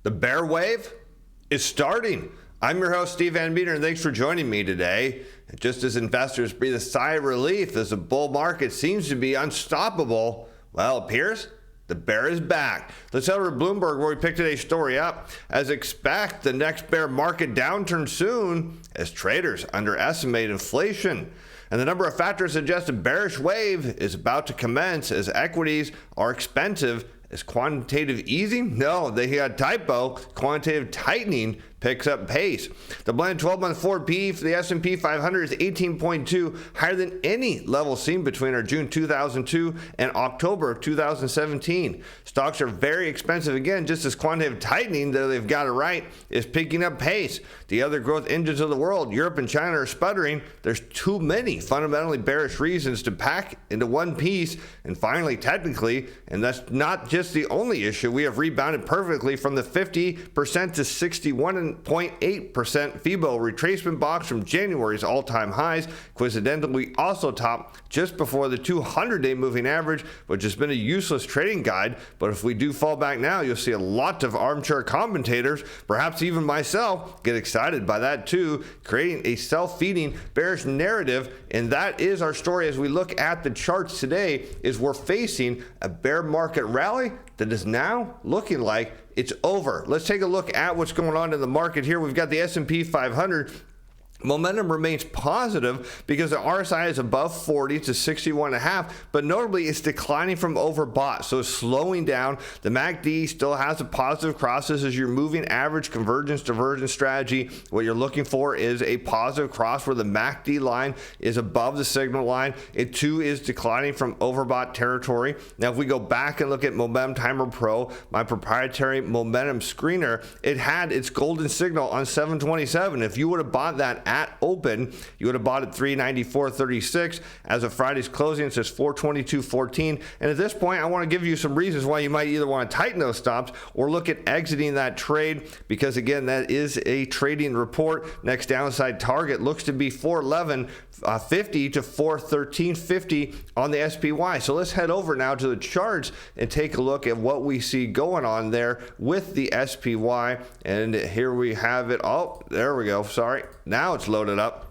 The bear wave is starting. I'm your host, Steve Van Metre, and thanks for joining me today. Just as investors breathe a sigh of relief as the bull market seems to be unstoppable, well, it appears the bear is back. Let's head over to Bloomberg, where we picked today's story up. As expect, the next bear market downturn soon as traders underestimate inflation. And the number of factors suggest a bearish wave is about to commence as equities are expensive. Is quantitative easing? No, they got a typo. Quantitative tightening picks up pace. The blended 12-month forward PE for the S&P 500 is 18.2, higher than any level seen between our June 2002 and October of 2017. Stocks are very expensive again, just as quantitative tightening, though they've got it right, is picking up pace. The other growth engines of the world, Europe and China, are sputtering. There's too many fundamentally bearish reasons to pack into one piece. And finally, technically, and that's not just the only issue, we have rebounded perfectly from the 50% to 61.8% FIBO retracement box from January's all-time highs. Coincidentally, we also topped just before the 200-day moving average, which has been a useless trading guide. But if we do fall back now, you'll see a lot of armchair commentators, perhaps even myself, get excited by that too, creating a self-feeding bearish narrative. And that is our story as we look at the charts today, is we're facing a bear market rally that is now looking like it's over. Let's take a look at what's going on in the market here. We've got the S&P 500. Momentum remains positive because the RSI is above 40 to 61.5, but notably it's declining from overbought, so it's slowing down. The MACD still has a positive cross. This is your moving average convergence divergence strategy. What you're looking for is a positive cross where the MACD line is above the signal line. It too is declining from overbought territory. Now, if we go back and look at Momentum Timer Pro, my proprietary momentum screener, it had its golden signal on 727. If you would have bought that at open, you would have bought at 394.36. As of Friday's closing, it says 422.14. And at this point, I want to give you some reasons why you might either want to tighten those stops or look at exiting that trade, because again, that is a trading report. Next downside target looks to be 411.50 to 413.50 on the SPY. So let's head over now to the charts and take a look at what we see going on there with the SPY. And here we have it. Oh, there we go. Sorry. Now it's loaded up.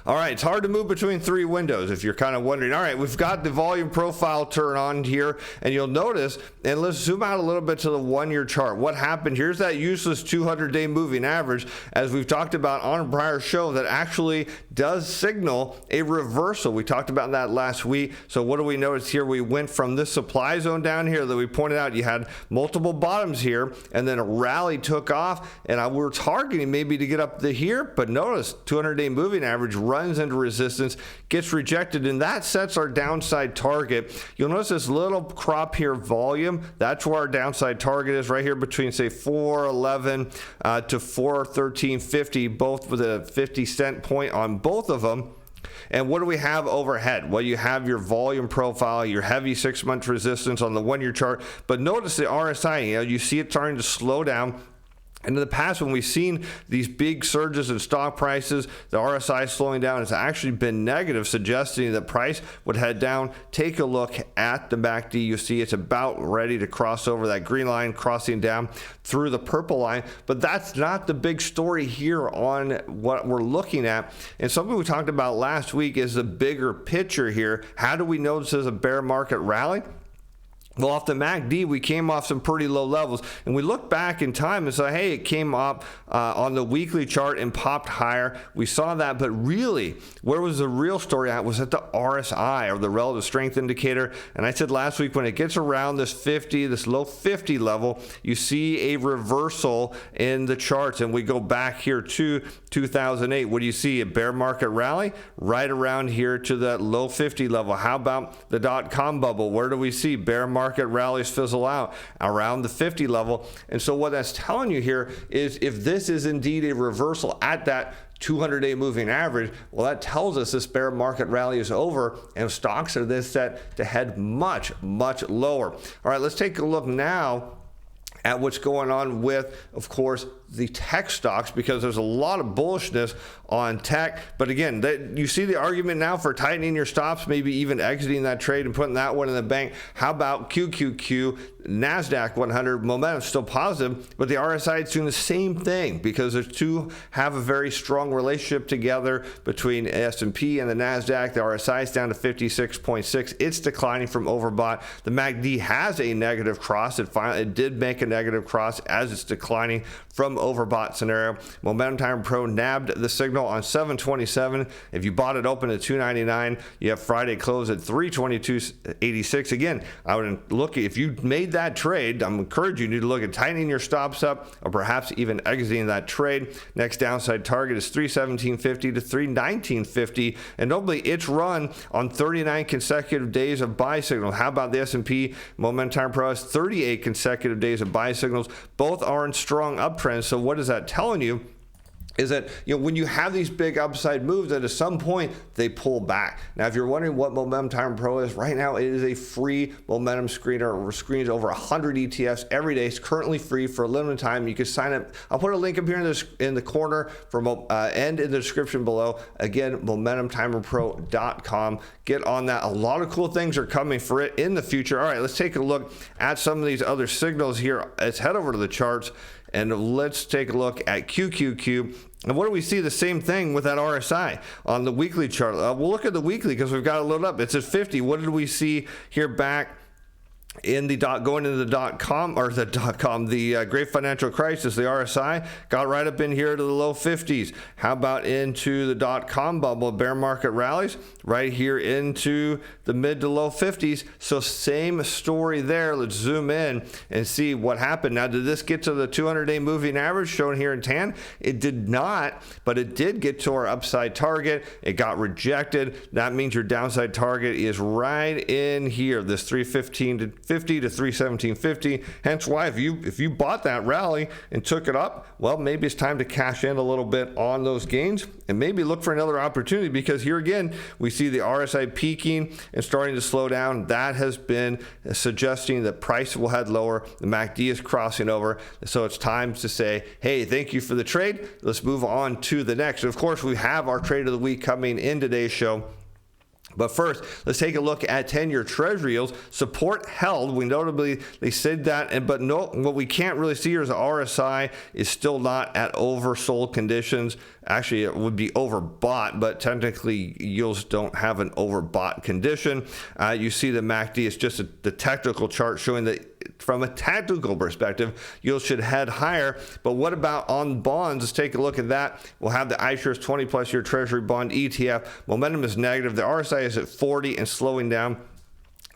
All right, it's hard to move between three windows if you're kind of wondering. All right, we've got the volume profile turn on here, and you'll notice, and let's zoom out a little bit to the one-year chart. What happened? Here's that useless 200-day moving average, as we've talked about on a prior show, that actually does signal a reversal. We talked about that last week. So what do we notice here? We went from this supply zone down here that we pointed out. You had multiple bottoms here, and then a rally took off, and we're targeting maybe to get up to here, but notice 200-day moving average runs into resistance, gets rejected, and that sets our downside target. You'll notice this little crop here, volume, that's where our downside target is, right here between, say, 411 to 413.50, both with a 50-cent point on both of them. And what do we have overhead? Well, you have your volume profile, your heavy 6-month resistance on the one-year chart, but notice the RSI, you see it starting to slow down. And in the past, when we've seen these big surges in stock prices, the RSI slowing down has actually been negative, suggesting that price would head down. Take a look at the MACD. You see it's about ready to cross over that green line, crossing down through the purple line. But that's not the big story here on what we're looking at. And something we talked about last week is the bigger picture here. How do we know this is a bear market rally? Well, off the MACD, we came off some pretty low levels, and we look back in time and say, hey, it came up on the weekly chart and popped higher. We saw that, but really, where was the real story at was at the RSI, or the relative strength indicator. And I said last week, when it gets around this 50, this low 50 level, you see a reversal in the charts. And we go back here to 2008. What do you see? A bear market rally right around here to that low 50 level. How about the dot-com bubble? Where do we see bear market rallies fizzle out? Around the 50 level. And so what that's telling you here is, if this is indeed a reversal at that 200-day moving average, well, that tells us this bear market rally is over, and stocks are then set to head much, much lower. All right, let's take a look now at what's going on with, of course, the tech stocks, because there's a lot of bullishness on tech. But again, you see the argument now for tightening your stops, maybe even exiting that trade and putting that one in the bank. How about QQQ, Nasdaq 100, momentum still positive, but the RSI is doing the same thing, because the two have a very strong relationship together between S&P and the Nasdaq. The RSI is down to 56.6. It's declining from overbought. The MACD has a negative cross. It did make a negative cross as it's declining from overbought scenario. Momentum Timer Pro nabbed the signal on 727. If you bought it open at 299, you have Friday close at 322.86. Again, I would look, if you made that trade, I'm encouraging you to look at tightening your stops up, or perhaps even exiting that trade. Next downside target is 317.50 to 319.50, and notably it's run on 39 consecutive days of buy signal. How about the S&P? Momentum Timer Pro has 38 consecutive days of buy signals. Both are in strong uptrends. So what is that telling you? Is that, when you have these big upside moves, that at some point they pull back. Now, if you're wondering what Momentum Timer Pro is, right now it is a free momentum screener. It screens over 100 ETFs every day. It's currently free for a limited time. You can sign up. I'll put a link up here in the corner and in the description below. Again, MomentumTimerPro.com. Get on that. A lot of cool things are coming for it in the future. All right, let's take a look at some of these other signals here. Let's head over to the charts and let's take a look at QQQ. And what do we see? The same thing with that RSI on the weekly chart. We'll look at the weekly because we've got it loaded up. It's at 50. What did we see here back in the going into the great financial crisis? The RSI got right up in here to the low 50s. How about into the .com bubble, bear market rallies right here into the mid to low 50s? So same story there. Let's zoom in and see what happened. Now, did this get to the 200-day moving average shown here in tan? It did not, but it did get to our upside target. It got rejected. That means your downside target is right in here, this 315.50 to 317.50. Hence why if you bought that rally and took it up, well, maybe it's time to cash in a little bit on those gains and maybe look for another opportunity, because here again we see the RSI peaking and starting to slow down. That has been suggesting that price will head lower. The MACD is crossing over, so it's time to say, hey, thank you for the trade. Let's move on to the next. And of course, we have our trade of the week coming in today's show. But first, let's take a look at 10-year Treasury yields. Support held. They said that, but no, what we can't really see here is the RSI is still not at oversold conditions. Actually, it would be overbought, but technically yields don't have an overbought condition. You see the MACD is just the technical chart showing that from a tactical perspective, yields should head higher. But what about on bonds? Let's take a look at that. We'll have the iShares 20+ year Treasury bond ETF. Momentum is negative. The RSI is at 40 and slowing down.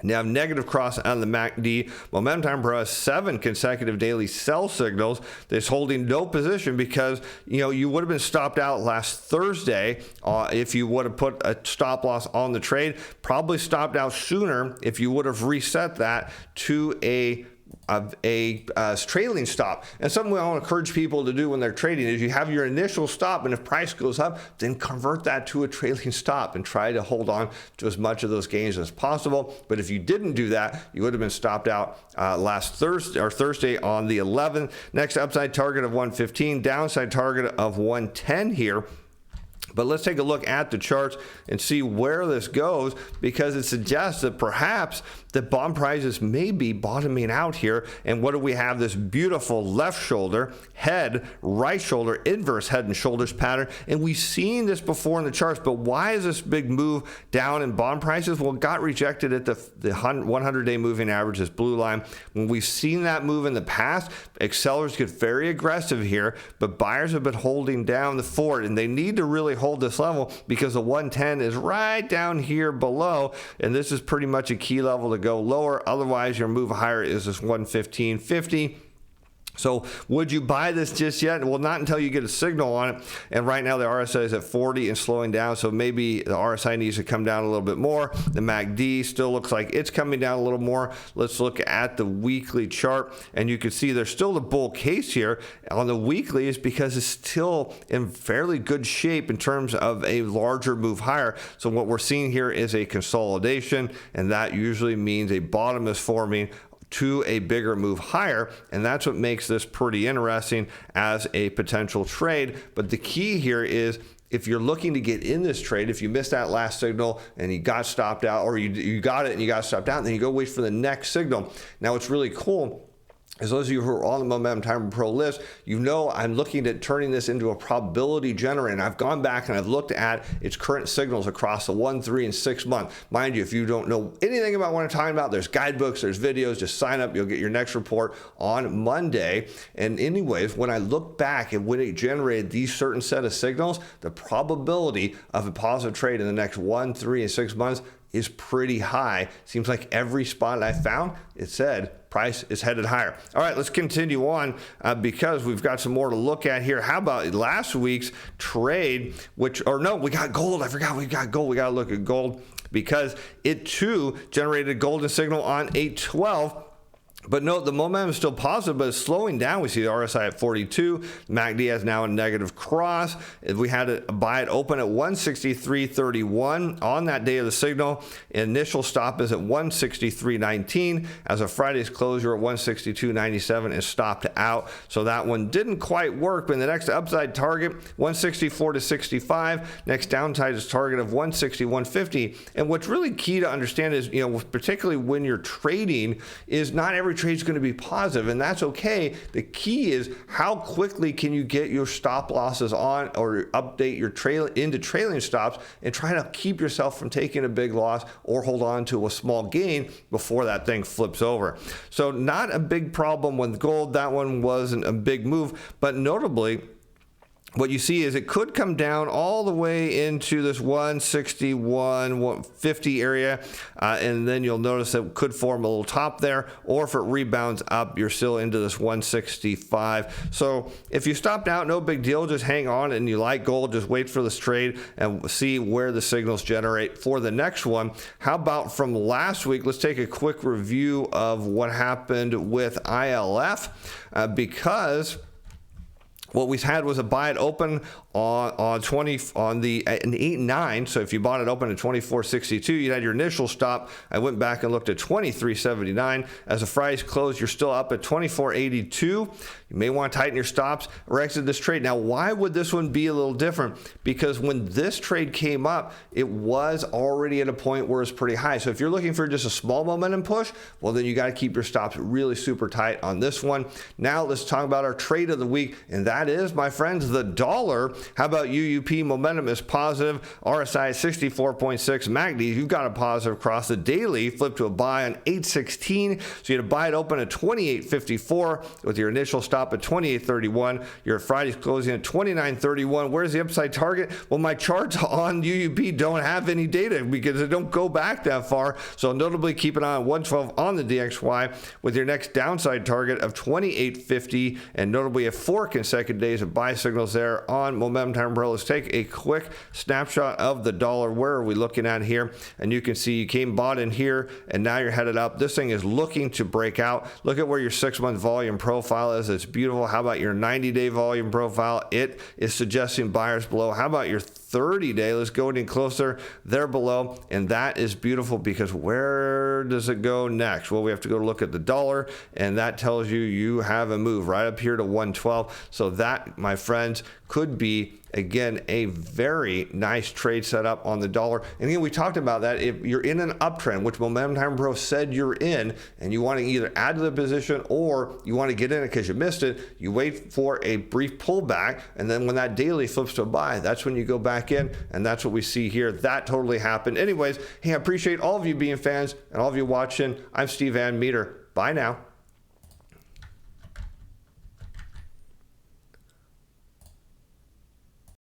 Now, negative cross on the MACD. Momentum Timer Pro has 7 consecutive daily sell signals. That's holding no position because, you would have been stopped out last Thursday if you would have put a stop loss on the trade. Probably stopped out sooner if you would have reset that to a trailing stop. And something I want to encourage people to do when they're trading is you have your initial stop, and if price goes up, then convert that to a trailing stop and try to hold on to as much of those gains as possible. But if you didn't do that, you would have been stopped out last Thursday on the 11th. Next, upside target of 115, downside target of 110 here. But let's take a look at the charts and see where this goes, because it suggests that perhaps the bond prices may be bottoming out here. And what do we have? This beautiful left shoulder, head, right shoulder, inverse head and shoulders pattern. And we've seen this before in the charts, but why is this big move down in bond prices? Well, it got rejected at the 100-day moving average, this blue line. When we've seen that move in the past, sellers get very aggressive here, but buyers have been holding down the fort, and they need to really hold this level because the 110 is right down here below, and this is pretty much a key level to go lower. Otherwise, your move higher is this 115.50. So would you buy this just yet? Well, not until you get a signal on it. And right now the RSI is at 40 and slowing down. So maybe the RSI needs to come down a little bit more. The MACD still looks like it's coming down a little more. Let's look at the weekly chart. And you can see there's still the bull case here on the weekly, is because it's still in fairly good shape in terms of a larger move higher. So what we're seeing here is a consolidation, and that usually means a bottom is forming to a bigger move higher, and that's what makes this pretty interesting as a potential trade. But the key here is, if you're looking to get in this trade, if you missed that last signal and you got stopped out, or you got it and you got stopped out, then you go wait for the next signal. Now, what's really cool, as those of you who are on the Momentum Timer Pro list, you know I'm looking at turning this into a probability generator. And I've gone back and I've looked at its current signals across the 1, 3, and 6 month. Mind you, if you don't know anything about what I'm talking about, there's guidebooks, there's videos, just sign up. You'll get your next report on Monday. And anyways, when I look back at when it generated these certain set of signals, the probability of a positive trade in the next 1, 3, and 6 months is pretty high. Seems like every spot I found, it said price is headed higher. All right, let's continue on because we've got some more to look at here. How about last week's trade, we got gold. I forgot we got gold. We got to look at gold because it too generated a golden signal on 8/12. But note, the momentum is still positive, but it's slowing down. We see the RSI at 42. MACD has now a negative cross. If we had to buy it open at 163.31 on that day of the signal, initial stop is at 163.19. As of Friday's closure at 162.97 is stopped out. So that one didn't quite work. But the next upside target, 164.65. Next downside is target of 161.50. And what's really key to understand is, particularly when you're trading, is not every trade is going to be positive, and that's okay. The key is how quickly can you get your stop losses on or update your into trailing stops and try to keep yourself from taking a big loss or hold on to a small gain before that thing flips over. So not a big problem with gold. That one wasn't a big move, but notably, what you see is it could come down all the way into this 161.50 area, and then you'll notice that it could form a little top there, or if it rebounds up, you're still into this 165. So if you stopped out, no big deal, just hang on, and you like gold, just wait for this trade and see where the signals generate for the next one. How about from last week? Let's take a quick review of what happened with ILF, because what we had was a buy it open on the 8.9. So if you bought it open at 24.62, you had your initial stop. I went back and looked at 23.79. As the Friday's closed, you're still up at 24.82. You may want to tighten your stops or exit this trade. Now, why would this one be a little different? Because when this trade came up, it was already at a point where it's pretty high. So if you're looking for just a small momentum push, well, then you got to keep your stops really super tight on this one. Now let's talk about our trade of the week, and that is, my friends, the dollar. How about UUP? Momentum is positive. RSI is 64.6. MACD, you've got a positive across the daily. Flip to a buy on 8.16. So you had to buy it open at 28.54 with your initial stop at 28.31. Your Friday's closing at 29.31. Where's the upside target? Well, my charts on UUP don't have any data because they don't go back that far. So notably keep an eye on 112 on the DXY with your next downside target of 28.50, and notably have 4 consecutive days of buy signals there on Momentum Timer Pro. Let's take a quick snapshot of the dollar. Where are we looking at here? And you can see you came bought in here, and now you're headed up. This thing is looking to break out. Look at where your 6-month volume profile is. It's beautiful. How about your 90-day volume profile? It is suggesting buyers below. How about your 30-day? Let's go in closer. There below, and that is beautiful because where does it go next? Well, we have to go look at the dollar, and that tells you you have a move right up here to 112. So that, my friends, could be, again, a very nice trade setup on the dollar. And again, we talked about that. If you're in an uptrend, which Momentum Timer Pro said you're in, and you want to either add to the position or you want to get in it because you missed it, you wait for a brief pullback, and then when that daily flips to a buy, that's when you go back in, and that's what we see here. That totally happened. Anyways, hey, I appreciate all of you being fans and all of you watching. I'm Steve Van Meter. Bye now.